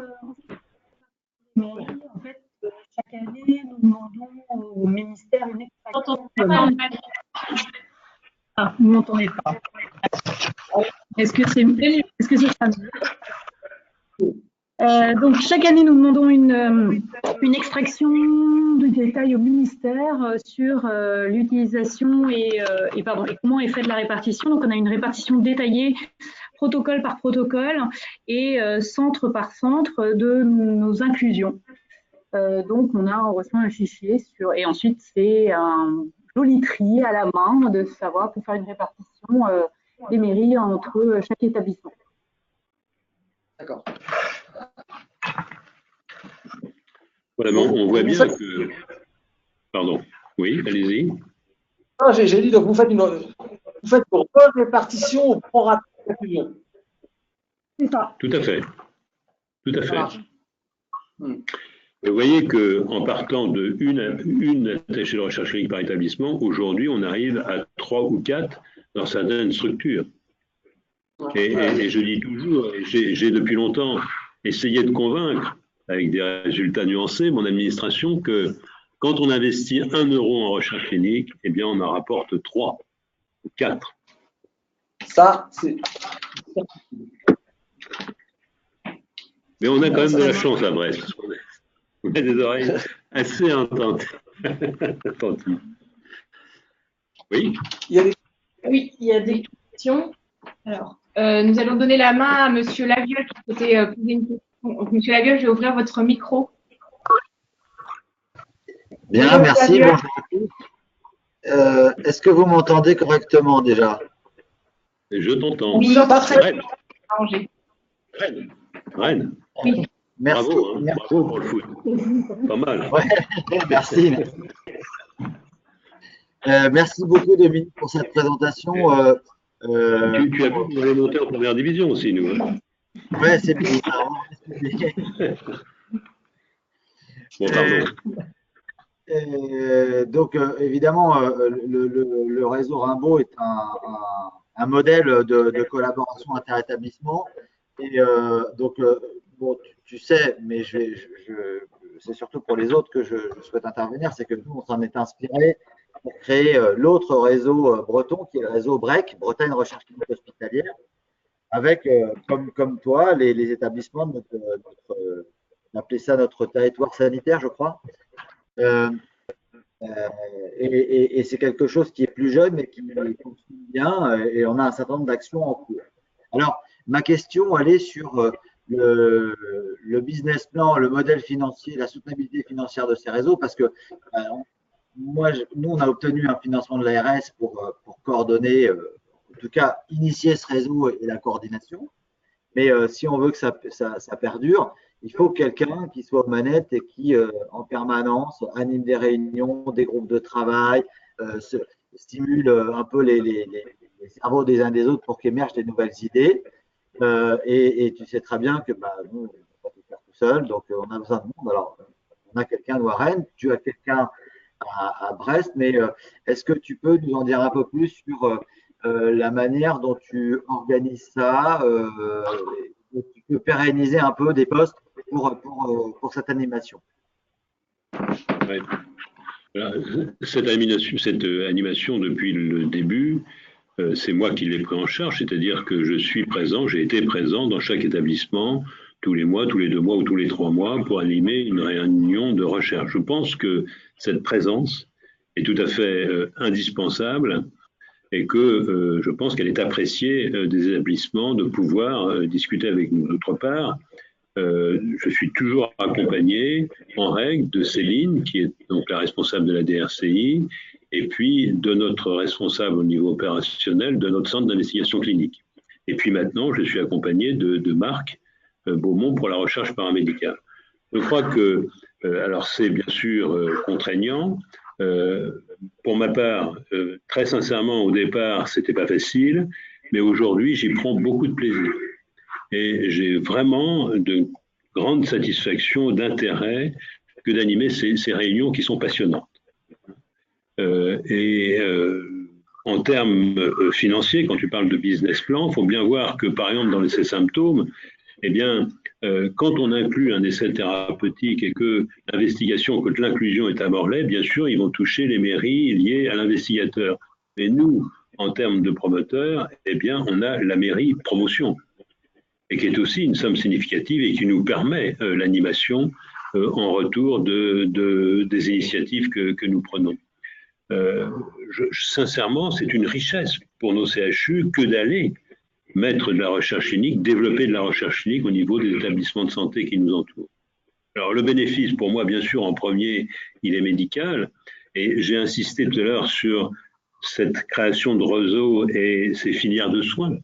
Speaker 5: en fait, chaque année, nous demandons au ministère une extraction. Ah, vous ne m'entendez pas. Est-ce que c'est mieux? Est-ce que ce sera mieux? Donc, chaque année, nous demandons une extraction de détails au ministère sur l'utilisation et comment est faite la répartition. Donc, on a une répartition détaillée, protocole par protocole et centre par centre de nos inclusions. Donc, on reçoit un fichier et ensuite, c'est un joli tri à la main de savoir pour faire une répartition des mairies entre chaque établissement.
Speaker 4: D'accord.
Speaker 2: Voilà, on voit bien que… Pardon. Oui, allez-y.
Speaker 4: J'ai dit, donc vous faites une répartition au prorata de l'inclusion.
Speaker 5: C'est ça.
Speaker 2: Tout à fait. Tout à fait. Vous voyez qu'en partant de une attachée de recherche clinique par établissement, aujourd'hui, on arrive à 3 ou 4 dans certaines structures. Et je dis toujours, j'ai depuis longtemps essayé de convaincre, avec des résultats nuancés, mon administration, que quand on investit 1 euro en recherche clinique, eh bien, on en rapporte 3 ou 4.
Speaker 4: Ça, c'est…
Speaker 2: Mais on a quand même de la chance à Brest. On a des oreilles assez attentives. Oui.
Speaker 1: Oui, il y a des questions. Alors, nous allons donner la main à Monsieur Laviol qui souhaitait poser une question. Donc, Monsieur Laviol, je vais ouvrir votre micro.
Speaker 6: Bien, bonjour, merci. Bonjour à tous. Est-ce que vous m'entendez correctement déjà?
Speaker 2: Je t'entends.
Speaker 1: Oui, pas très bien.
Speaker 2: Rennes.
Speaker 1: Oui.
Speaker 6: Merci.
Speaker 2: Bravo, hein. Bravo pour le foot. Pas mal.
Speaker 6: Ouais, merci. Merci beaucoup, Dominique, pour cette présentation.
Speaker 2: Tu as vu qu'on avait monté en première division aussi, nous. Hein.
Speaker 6: Ouais, c'est bien.
Speaker 2: Bon, pardon.
Speaker 6: Donc, évidemment, le réseau Rimbaud est un modèle de collaboration interétablissement. Et donc, bon, tu sais, mais c'est surtout pour les autres que je souhaite intervenir, c'est que nous, on s'en est inspiré pour créer l'autre réseau breton, qui est le réseau BREC, Bretagne Recherche Clinique Hospitalière, avec, comme toi, les établissements de on appelait ça notre territoire sanitaire, je crois. Et c'est quelque chose qui est plus jeune, mais qui fonctionne bien, et on a un certain nombre d'actions en cours. Alors, ma question, elle est sur le business plan, le modèle financier, la soutenabilité financière de ces réseaux, parce que nous, on a obtenu un financement de l'ARS pour coordonner tout cas initier ce réseau et la coordination. Mais si on veut que ça perdure, il faut quelqu'un qui soit aux manettes et qui, en permanence, anime des réunions, des groupes de travail, stimule un peu les cerveaux des uns des autres pour qu'émergent des nouvelles idées. Et tu sais très bien que nous, on ne peut pas tout faire tout seul, donc on a besoin de monde. Alors, on a quelqu'un à Rennes, tu as quelqu'un à Brest, mais est-ce que tu peux nous en dire un peu plus sur la manière dont tu organises ça, tu peux pérenniser un peu des postes pour cette animation?
Speaker 2: Ouais. Voilà. Cette animation, depuis le début, c'est moi qui l'ai pris en charge, c'est-à-dire que je suis présent, j'ai été présent dans chaque établissement tous les mois, tous les 2 mois ou tous les 3 mois pour animer une réunion de recherche. Je pense que cette présence est tout à fait indispensable et que je pense qu'elle est appréciée des établissements de pouvoir discuter avec nous. D'autre part, je suis toujours accompagné en règle de Céline, qui est donc la responsable de la DRCI, et puis de notre responsable au niveau opérationnel de notre centre d'investigation clinique. Et puis maintenant, je suis accompagné de Marc Beaumont pour la recherche paramédicale. Je crois que, alors c'est bien sûr contraignant. Pour ma part, très sincèrement, au départ, c'était pas facile, mais aujourd'hui, j'y prends beaucoup de plaisir. Et j'ai vraiment de grande satisfaction, d'intérêt que d'animer ces réunions qui sont passionnantes. En termes financiers, quand tu parles de business plan, il faut bien voir que, par exemple, dans ces symptômes, eh bien, quand on inclut un essai thérapeutique et que l'investigation, que l'inclusion est à Morlaix, bien sûr, ils vont toucher les mairies liées à l'investigateur. Mais nous, en termes de promoteurs, eh bien, on a la mairie promotion, et qui est aussi une somme significative et qui nous permet l'animation en retour des initiatives que nous prenons. Sincèrement, c'est une richesse pour nos CHU que d'aller mettre de la recherche clinique, développer de la recherche clinique au niveau des établissements de santé qui nous entourent. Alors le bénéfice, pour moi, bien sûr, en premier, il est médical, et j'ai insisté tout à l'heure sur cette création de réseau et ces filières de soins,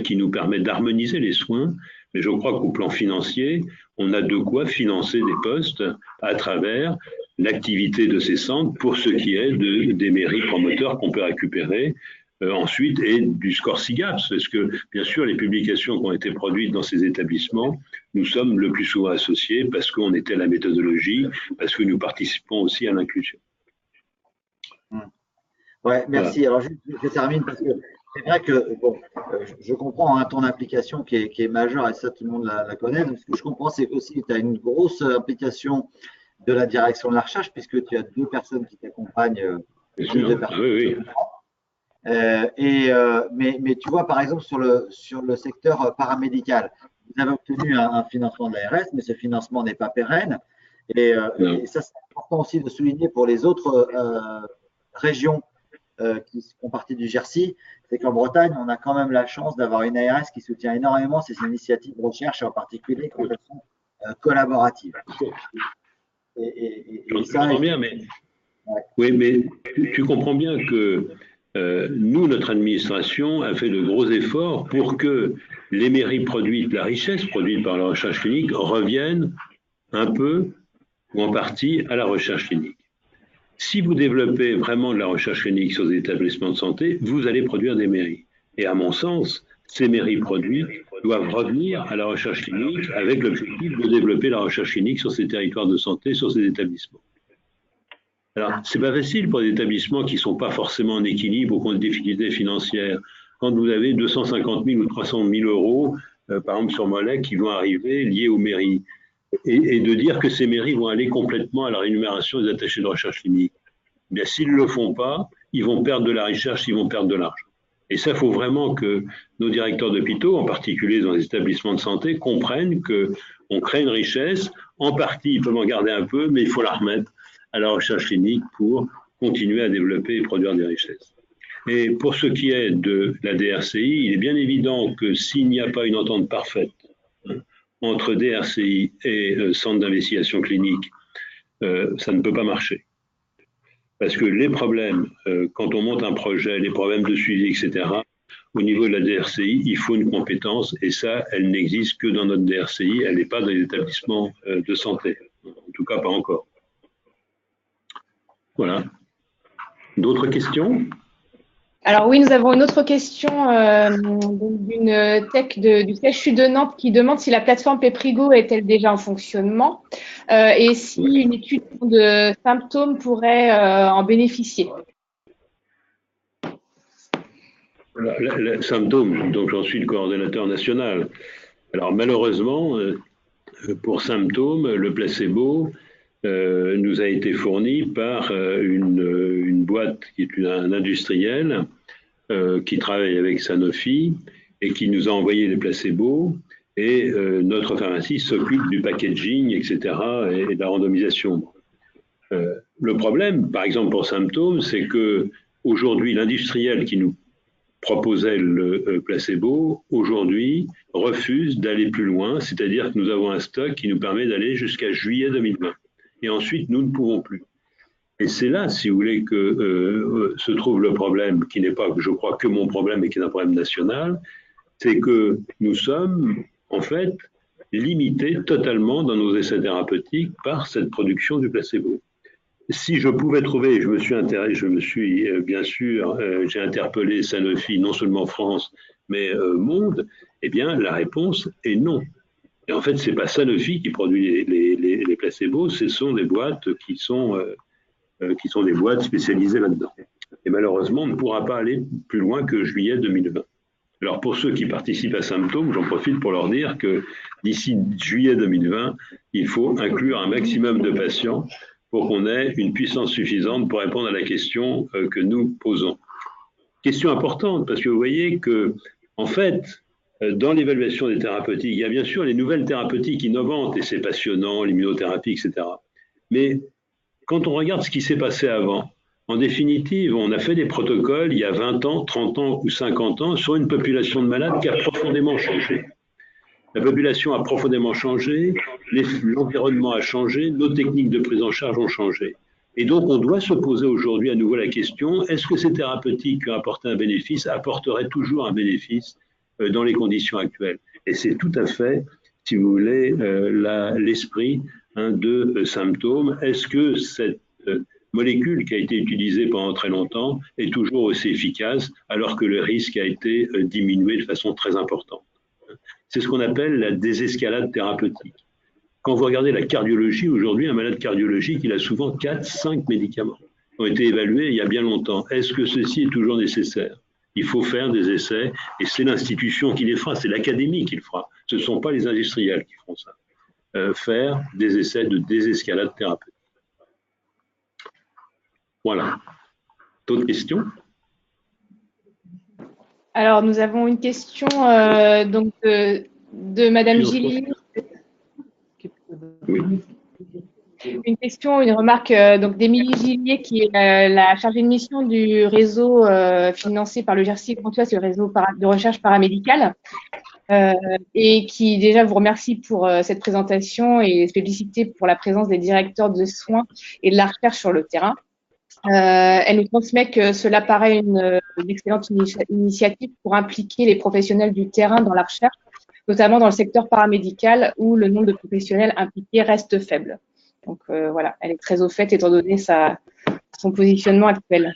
Speaker 2: qui nous permet d'harmoniser les soins, mais je crois qu'au plan financier, on a de quoi financer des postes à travers l'activité de ces centres pour ce qui est des mairies promoteurs qu'on peut récupérer ensuite et du score SIGAPS, parce que bien sûr les publications qui ont été produites dans ces établissements, nous sommes le plus souvent associés parce qu'on était à la méthodologie, parce que nous participons aussi à l'inclusion.
Speaker 6: Ouais, merci. Voilà. Alors je termine parce que c'est vrai que bon, je comprends ton implication qui est majeure et ça tout le monde la connaît. Donc, ce que je comprends, c'est aussi que tu as une grosse implication de la direction de la recherche puisque tu as 2 personnes qui t'accompagnent.
Speaker 2: Oui.
Speaker 6: Mais tu vois, par exemple, sur le secteur paramédical, vous avez obtenu un financement de l'ARS, mais ce financement n'est pas pérenne. Et ça, c'est important aussi de souligner pour les autres régions qui font partie du GERSI, c'est qu'en Bretagne, on a quand même la chance d'avoir une ARS qui soutient énormément ces initiatives de recherche, en particulier quand elles sont collaboratives.
Speaker 2: Je comprends bien, mais, ouais. Oui, mais tu comprends bien que nous, notre administration a fait de gros efforts pour que les mairies produites, la richesse produite par la recherche clinique, reviennent un peu ou en partie à la recherche clinique. Si vous développez vraiment de la recherche clinique sur des établissements de santé, vous allez produire des mairies. Et à mon sens, ces mairies produites doivent revenir à la recherche clinique avec l'objectif de développer la recherche clinique sur ces territoires de santé, sur ces établissements. Alors, c'est pas facile pour des établissements qui ne sont pas forcément en équilibre ou qui ont des difficultés financières. Quand vous avez 250 000 ou 300 000 euros, par exemple sur Morlaix, qui vont arriver liés aux mairies, et de dire que ces mairies vont aller complètement à la rémunération des attachés de recherche clinique. Bien, s'ils ne le font pas, ils vont perdre de la recherche, ils vont perdre de l'argent. Et ça, il faut vraiment que nos directeurs d'hôpitaux, en particulier dans les établissements de santé, comprennent qu'on crée une richesse. En partie, ils peuvent en garder un peu, mais il faut la remettre à la recherche clinique pour continuer à développer et produire des richesses. Et pour ce qui est de la DRCI, il est bien évident que s'il n'y a pas une entente parfaite entre DRCI et centre d'investigation clinique, ça ne peut pas marcher. Parce que les problèmes, quand on monte un projet, les problèmes de suivi, etc., au niveau de la DRCI, il faut une compétence et ça, elle n'existe que dans notre DRCI, elle n'est pas dans les établissements de santé. En tout cas, pas encore. Voilà. D'autres questions?
Speaker 1: Alors oui, nous avons une autre question d'une tech du CHU de Nantes qui demande si la plateforme Péprigo est-elle déjà en fonctionnement et si une étude de symptômes pourrait en bénéficier.
Speaker 2: Le symptôme, donc j'en suis le coordonnateur national. Alors malheureusement, pour symptômes, le placebo nous a été fourni par une boîte qui est un industriel qui travaille avec Sanofi et qui nous a envoyé les placebos et notre pharmacie s'occupe du packaging, etc. et de la randomisation. Le problème, par exemple pour symptômes, c'est que aujourd'hui l'industriel qui nous proposait le placebo, aujourd'hui refuse d'aller plus loin, c'est-à-dire que nous avons un stock qui nous permet d'aller jusqu'à juillet 2020. Et ensuite, nous ne pouvons plus. Et c'est là, si vous voulez, que se trouve le problème, qui n'est pas, je crois, que mon problème et qui est un problème national, c'est que nous sommes, en fait, limités totalement dans nos essais thérapeutiques par cette production du placebo. Si je pouvais trouver, bien sûr, j'ai interpellé Sanofi, non seulement France, mais monde, eh bien, la réponse est non. Et en fait, ce n'est pas Sanofi qui produit les placebos, ce sont des boîtes qui sont des boîtes spécialisées là-dedans. Et malheureusement, on ne pourra pas aller plus loin que juillet 2020. Alors, pour ceux qui participent à Symptômes, j'en profite pour leur dire que d'ici juillet 2020, il faut inclure un maximum de patients pour qu'on ait une puissance suffisante pour répondre à la question que nous posons. Question importante, parce que vous voyez que, en fait, dans l'évaluation des thérapeutiques, il y a bien sûr les nouvelles thérapeutiques innovantes, et c'est passionnant, l'immunothérapie, etc. Mais quand on regarde ce qui s'est passé avant, en définitive, on a fait des protocoles il y a 20 ans, 30 ans ou 50 ans sur une population de malades qui a profondément changé. La population a profondément changé, l'environnement a changé, nos techniques de prise en charge ont changé. Et donc, on doit se poser aujourd'hui à nouveau la question, est-ce que ces thérapeutiques qui ont apporté un bénéfice apporteraient toujours un bénéfice dans les conditions actuelles? Et c'est tout à fait, si vous voulez, l'esprit de symptômes. Est-ce que cette molécule qui a été utilisée pendant très longtemps est toujours aussi efficace alors que le risque a été diminué de façon très importante? C'est ce qu'on appelle la désescalade thérapeutique. Quand vous regardez la cardiologie, aujourd'hui, un malade cardiologique, il a souvent 4-5 médicaments qui ont été évalués il y a bien longtemps. Est-ce que ceci est toujours nécessaire? Il faut faire des essais, et c'est l'institution qui les fera, c'est l'académie qui le fera. Ce ne sont pas les industriels qui feront ça. Faire des essais de désescalade thérapeutique. Voilà. D'autres questions?
Speaker 1: Alors, nous avons une question donc de Madame Gillier.
Speaker 2: Oui.
Speaker 1: Une question, une remarque donc d'Émilie Gillier, qui est la chargée de mission du réseau financé par le GERSI Grand Ouest, le réseau de recherche paramédicale, et qui déjà vous remercie pour cette présentation et féliciter pour la présence des directeurs de soins et de la recherche sur le terrain. Elle nous transmet que cela paraît une excellente initiative pour impliquer les professionnels du terrain dans la recherche, notamment dans le secteur paramédical où le nombre de professionnels impliqués reste faible. Donc voilà, elle est très au fait étant donné son positionnement actuel.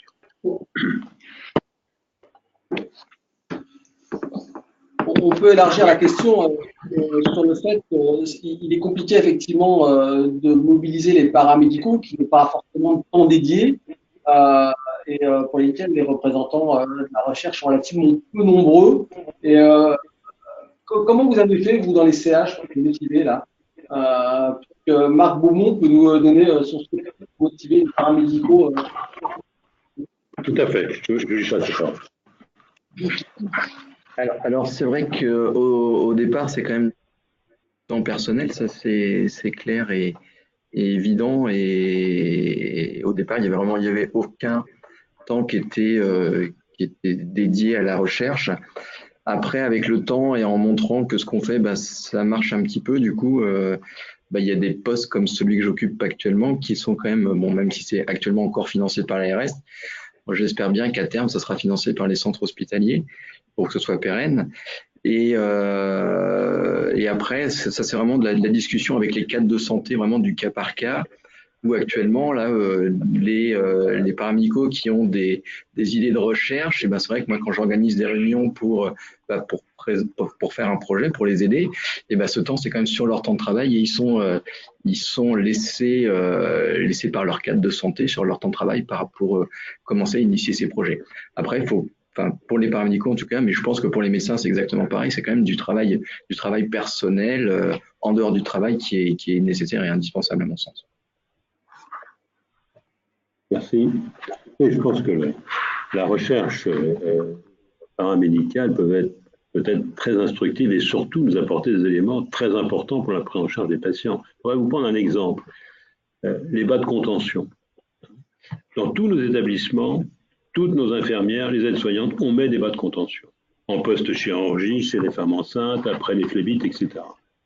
Speaker 4: On peut élargir la question sur le fait qu'il est compliqué effectivement de mobiliser les paramédicaux qui n'ont pas forcément de temps dédié et pour lesquels les représentants de la recherche sont relativement peu nombreux. Et comment vous avez fait, vous, dans les CH, pour vous motiver là Marc Beaumont peut nous donner son souhait pour motiver les paramédicaux
Speaker 2: Tout à fait, je lui passe ça.
Speaker 3: Alors c'est vrai qu'au départ, c'est quand même temps personnel, ça c'est clair et évident. Et au départ, il y avait aucun temps qui était dédié à la recherche. Après, avec le temps et en montrant que ce qu'on fait, ça marche un petit peu, du coup, il y a des postes comme celui que j'occupe actuellement qui sont quand même, bon, même si c'est actuellement encore financé par l'ARS, Moi, j'espère bien qu'à terme, ça sera financé par les centres hospitaliers pour que ce soit pérenne. Et après, ça c'est vraiment de la discussion avec les cadres de santé, vraiment du cas par cas, où actuellement, là, les paramédicaux qui ont des idées de recherche, et ben, c'est vrai que moi, quand j'organise des réunions pour faire un projet, pour les aider, et ben, ce temps, c'est quand même sur leur temps de travail et ils sont laissés par leur cadre de santé sur leur temps de travail pour commencer à initier ces projets. Après, il faut, enfin, pour les paramédicaux en tout cas, mais je pense que pour les médecins, c'est exactement pareil. C'est quand même du travail personnel en dehors du travail qui est nécessaire et indispensable à mon sens.
Speaker 2: Merci. Et je pense que la recherche paramédicale peut être très instructive et surtout nous apporter des éléments très importants pour la prise en charge des patients. Je pourrais vous prendre un exemple. Les bas de contention. Dans tous nos établissements, toutes nos infirmières, les aides-soignantes, on met des bas de contention. En post-chirurgie, chez les femmes enceintes, après les phlébites, etc.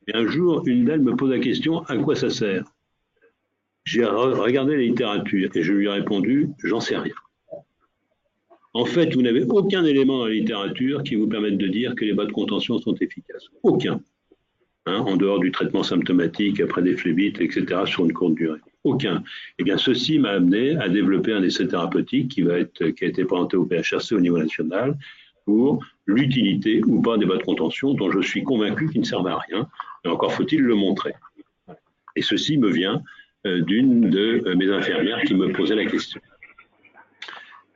Speaker 2: Et un jour, une d'elles me pose la question, à quoi ça sert? J'ai regardé la littérature et je lui ai répondu, j'en sais rien. En fait, vous n'avez aucun élément dans la littérature qui vous permette de dire que les bas de contention sont efficaces. Aucun. En dehors du traitement symptomatique après des phlébites, etc., sur une courte durée. Aucun. Eh bien, ceci m'a amené à développer un essai thérapeutique qui a été présenté au PHRC au niveau national pour l'utilité ou pas des bas de contention dont je suis convaincu qu'ils ne servent à rien. Et encore faut-il le montrer. Et ceci me vient d'une de mes infirmières qui me posait la question.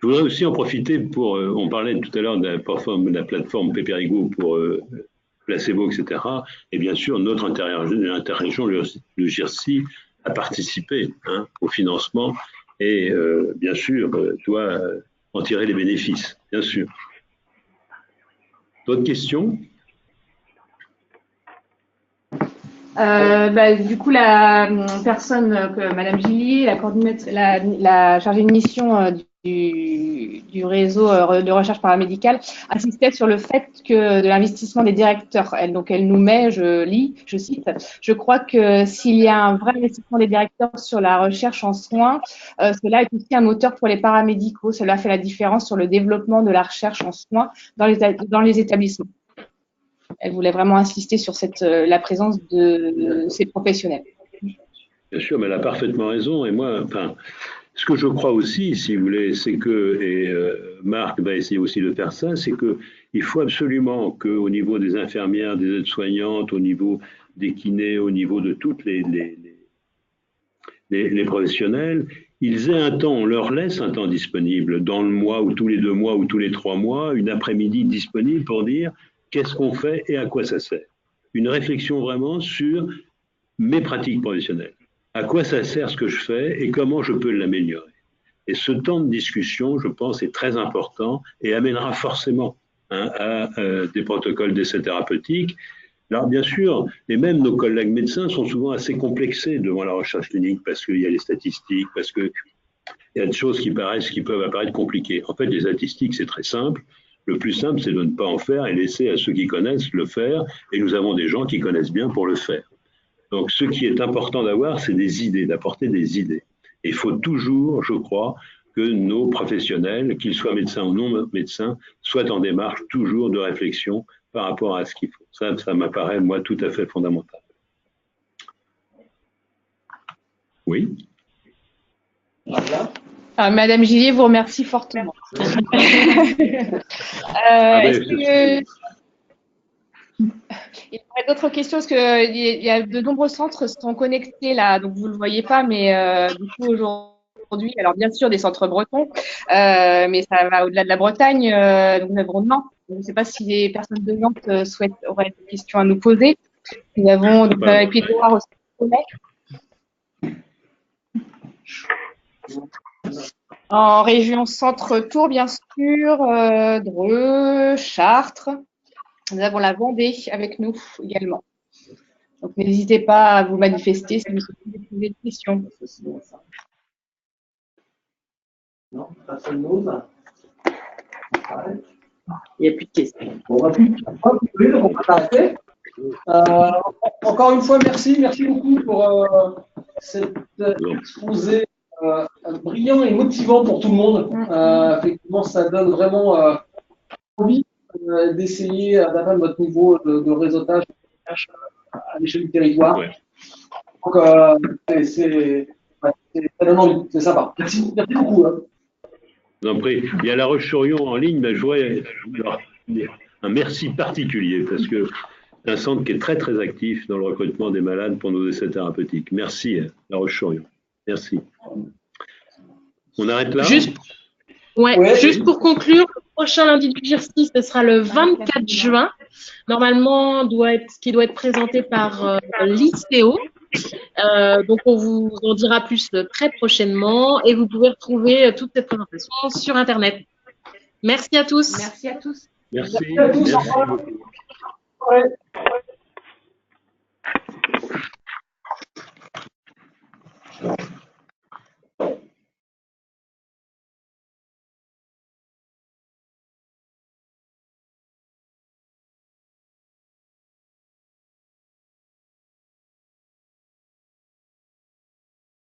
Speaker 2: Je voudrais aussi en profiter pour, on parlait tout à l'heure de la plateforme Pépérigo pour placebo, etc. Et bien sûr, notre interrégion, le GIRSI, a participé au financement et bien sûr doit en tirer les bénéfices, bien sûr. D'autres questions?
Speaker 1: Du coup, la personne que Madame Gillier, la chargée de mission du réseau de recherche paramédicale, insistait sur le fait que de l'investissement des directeurs. Donc, elle nous met, je cite, je crois que s'il y a un vrai investissement des directeurs sur la recherche en soins, cela est aussi un moteur pour les paramédicaux. Cela fait la différence sur le développement de la recherche en soins dans les établissements. Elle voulait vraiment insister sur la présence de ces professionnels.
Speaker 2: Bien sûr, mais elle a parfaitement raison. Et moi, ce que je crois aussi, si vous voulez, c'est que, et Marc va essayer aussi de faire ça, c'est qu'il faut absolument qu'au niveau des infirmières, des aides-soignantes, au niveau des kinés, au niveau de toutes les professionnels, ils aient un temps, on leur laisse un temps disponible dans le mois ou tous les 2 mois ou tous les 3 mois, une après-midi disponible pour dire qu'est-ce qu'on fait et à quoi ça sert. Une réflexion vraiment sur mes pratiques professionnelles. À quoi ça sert ce que je fais et comment je peux l'améliorer. Et ce temps de discussion, je pense, est très important et amènera forcément à des protocoles d'essai thérapeutiques. Alors, bien sûr, et même nos collègues médecins sont souvent assez complexés devant la recherche clinique parce qu'il y a les statistiques, parce qu'il y a des choses qui peuvent apparaître compliquées. En fait, les statistiques, c'est très simple. Le plus simple, c'est de ne pas en faire et laisser à ceux qui connaissent le faire. Et nous avons des gens qui connaissent bien pour le faire. Donc, ce qui est important d'avoir, c'est des idées, d'apporter des idées. Et il faut toujours, je crois, que nos professionnels, qu'ils soient médecins ou non médecins, soient en démarche toujours de réflexion par rapport à ce qu'il faut. Ça m'apparaît, moi, tout à fait fondamental. Oui.
Speaker 1: Voilà. Madame Gillier vous remercie fortement. Il y aurait d'autres questions parce qu'il y a de nombreux centres qui sont connectés là, donc vous ne le voyez pas, mais du coup aujourd'hui, alors bien sûr des centres bretons, mais ça va au-delà de la Bretagne, donc nous avons Nantes. Je ne sais pas si les personnes de Nantes auraient des questions à nous poser. Nous avons donc, et puis Edouard aussi. En région centre-tour, bien sûr, Dreux, Chartres. Nous avons la Vendée avec nous également. Donc, n'hésitez pas à vous manifester si vous souhaitez poser des questions.
Speaker 4: Non, personne n'ose.
Speaker 1: Il n'y a plus de questions.
Speaker 4: On va s'arrêter. Encore une fois, merci beaucoup pour cette exposé brillant et motivant pour tout le monde. Effectivement, ça donne vraiment envie d'essayer d'atteindre votre niveau de réseautage à l'échelle du territoire.
Speaker 2: Ouais.
Speaker 4: Donc, ça donne envie, c'est sympa. Merci beaucoup. Hein.
Speaker 2: Je vous en prie. Il y a La Roche-sur-Yon en ligne, mais je voudrais leur dire un merci particulier parce que c'est un centre qui est très très actif dans le recrutement des malades pour nos essais thérapeutiques. Merci, La Roche-sur-Yon. Merci. On arrête là?
Speaker 7: Juste pour conclure, le prochain lundi du GIRSI, ce sera le 24 juin. Normalement, qui doit être présenté par l'ICO. Donc, on vous en dira plus très prochainement et vous pouvez retrouver toute cette présentation sur Internet. Merci à tous.
Speaker 1: Merci à tous.
Speaker 2: Merci.
Speaker 4: Merci à tous.
Speaker 2: Merci beaucoup.
Speaker 4: Ouais.